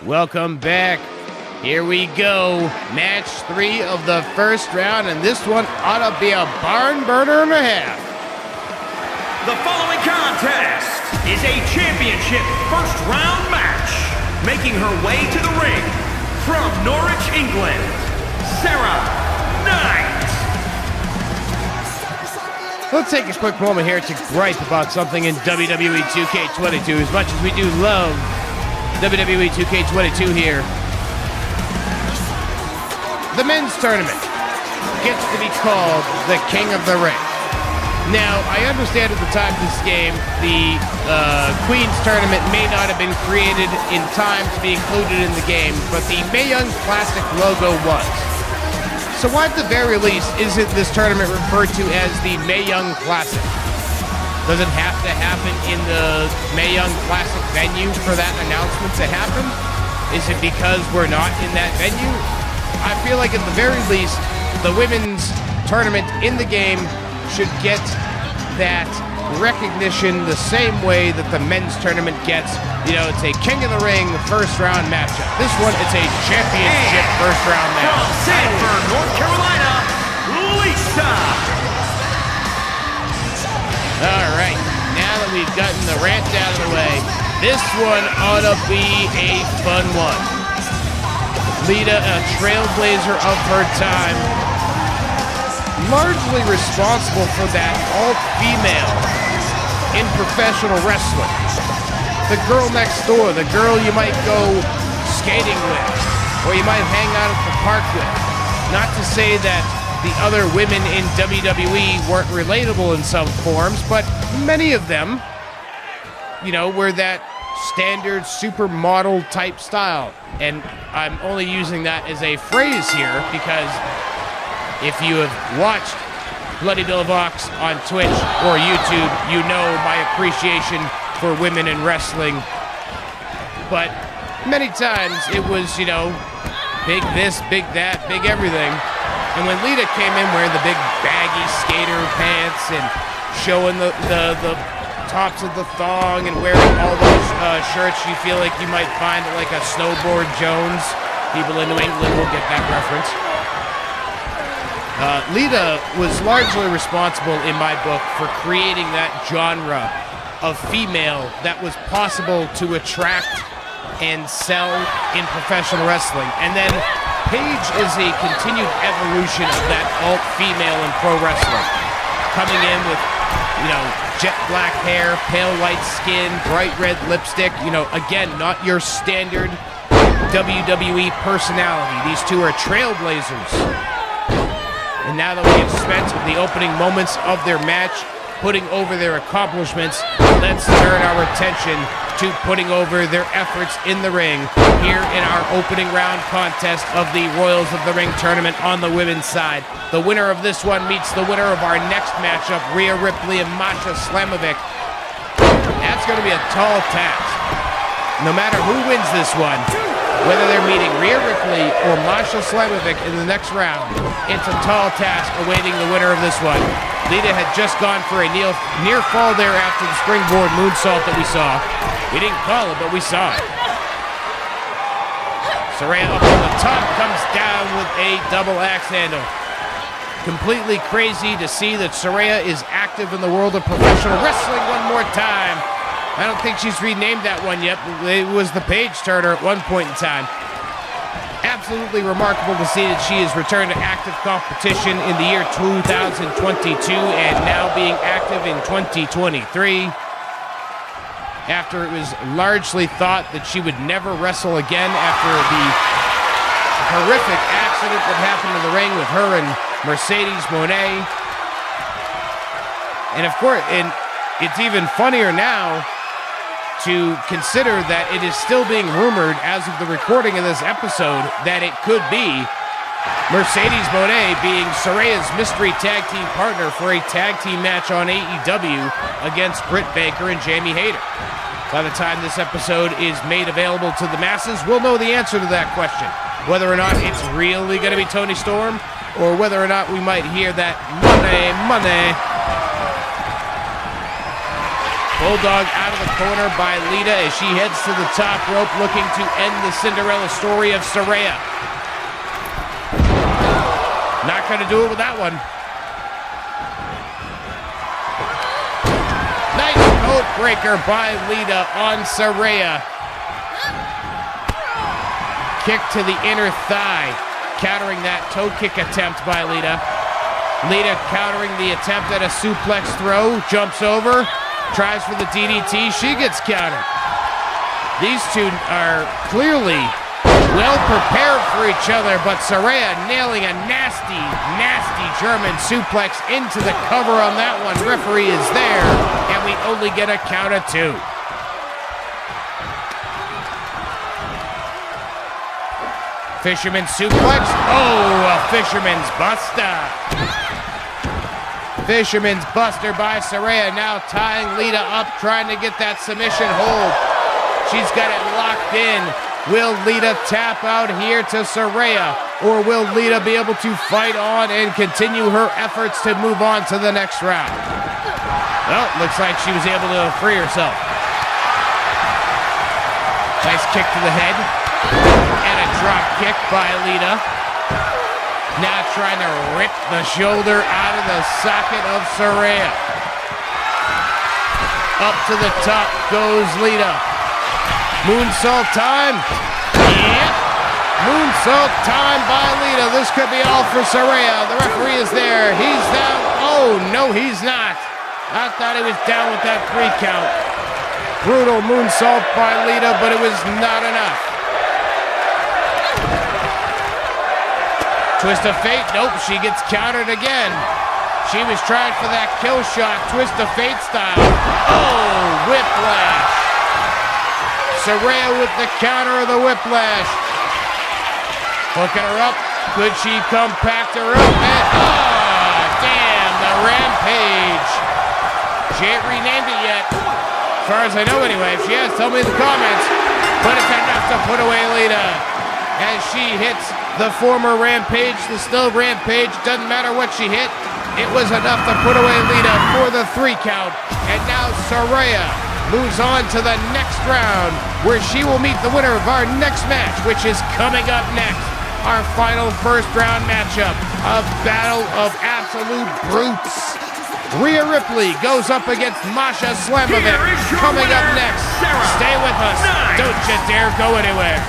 Welcome back. Here we go. Match 3 of the first round, and this one ought to be a barn burner and a half. The following contest is a championship first round match. Making her way to the ring from Norwich, England, Saraya. Let's take a quick moment here to gripe about something in WWE 2K22. As much as we do love WWE 2K22 here, the men's tournament gets to be called the King of the Ring. Now, I understand at the time of this game, the Queen's tournament may not have been created in time to be included in the game, but the Mae Young Classic logo was. So why, at the very least, isn't this tournament referred to as the Mae Young Classic? Does it have to happen in the Mae Young Classic venue for that announcement to happen? Is it because we're not in that venue? I feel like at the very least, the women's tournament in the game should get that recognition the same way that the men's tournament gets. You know, it's a King of the Ring first round matchup. This one, it's a championship first round match. From Sanford, North Carolina, Lita. All right, now that we've gotten the rant out of the way, this one ought to be a fun one. Lita, a trailblazer of her time, largely responsible for that alt-female in professional wrestling. The girl next door, the girl you might go skating with, or you might hang out at the park with. Not to say that the other women in WWE weren't relatable in some forms, but many of them, you know, were that standard supermodel type style. And I'm only using that as a phrase here because if you have watched Bloody Bill Vox on Twitch or YouTube, you know my appreciation for women in wrestling. But many times it was, you know, big this, big that, big everything. And when Lita came in wearing the big baggy skater pants and showing the tops of the thong and wearing all those shirts you feel like you might find at like a Snowboard Jones, people in New England will get that reference. Lita was largely responsible, in my book, for creating that genre of female that was possible to attract and sell in professional wrestling. And then Paige is a continued evolution of that alt-female in pro wrestling. Coming in with, you know, jet black hair, pale white skin, bright red lipstick. You know, again, not your standard WWE personality. These two are trailblazers. And now that we have spent the opening moments of their match putting over their accomplishments, let's turn our attention to putting over their efforts in the ring here in our opening round contest of the Royals of the Ring tournament on the women's side. The winner of this one meets the winner of our next matchup, Rhea Ripley and Masha Slamovic. That's going to be a tall task. No matter who wins this one, whether they're meeting Rhea Ripley or Masha Slamovic in the next round, it's a tall task awaiting the winner of this one. Lita had just gone for a near fall there after the springboard moonsault that we saw. We didn't call it, but we saw it. Saraya up on the top, comes down with a double axe handle. Completely crazy to see that Saraya is active in the world of professional wrestling one more time. I don't think she's renamed that one yet. It was the Page Turner at one point in time. Absolutely remarkable to see that she has returned to active competition in the year 2022 and now being active in 2023. After it was largely thought that she would never wrestle again after the horrific accident that happened in the ring with her and Mercedes Moné. And of course, and it's even funnier now to consider that it is still being rumored as of the recording of this episode that it could be Mercedes Moné being Saraya's mystery tag team partner for a tag team match on AEW against Britt Baker and Jamie Hayter. By the time this episode is made available to the masses, we'll know the answer to that question. Whether or not it's really going to be Toni Storm, or whether or not we might hear that money. Bulldog out of the corner by Lita as she heads to the top rope looking to end the Cinderella story of Saraya. Not going to do it with that one. Nice coat breaker by Lita on Saraya. Kick to the inner thigh, countering that toe kick attempt by Lita. Lita countering the attempt at a suplex throw, jumps over, tries for the DDT, she gets countered. These two are clearly well prepared for each other, but Saraya nailing a nasty, nasty German suplex into the cover on that one. Referee is there, and we only get a count of 2. Fisherman suplex. Oh, a fisherman's buster. Fisherman's buster by Saraya, now tying Lita up, trying to get that submission hold. She's got it locked in. Will Lita tap out here to Saraya, or will Lita be able to fight on and continue her efforts to move on to the next round? Well, looks like she was able to free herself. Nice kick to the head, and a drop kick by Lita. Now trying to rip the shoulder out of the socket of Saraya. Up to the top goes Lita. Moonsault time. Yep. Moonsault time by Lita. This could be all for Saraya. The referee is there. He's down. Oh, no, he's not. I thought he was down with that 3 count. Brutal moonsault by Lita, but it was not enough. Twist of fate, nope, she gets countered again. She was trying for that kill shot, twist of fate style. Oh, whiplash. Saraya with the counter of the whiplash. Hooking her up, could she compact her up? And, oh, damn, the Rampage. She ain't renamed it yet. As far as I know anyway, if she has, tell me in the comments. But it's enough to put away Lita. As she hits the former Rampage, the still Rampage, doesn't matter what she hit, it was enough to put away Lita for the 3 count. And now Saraya moves on to the next round, where she will meet the winner of our next match, which is coming up next. Our final first round matchup, a battle of absolute brutes. Rhea Ripley goes up against Masha Slamovich. Coming up next, stay with us, don't you dare go anywhere.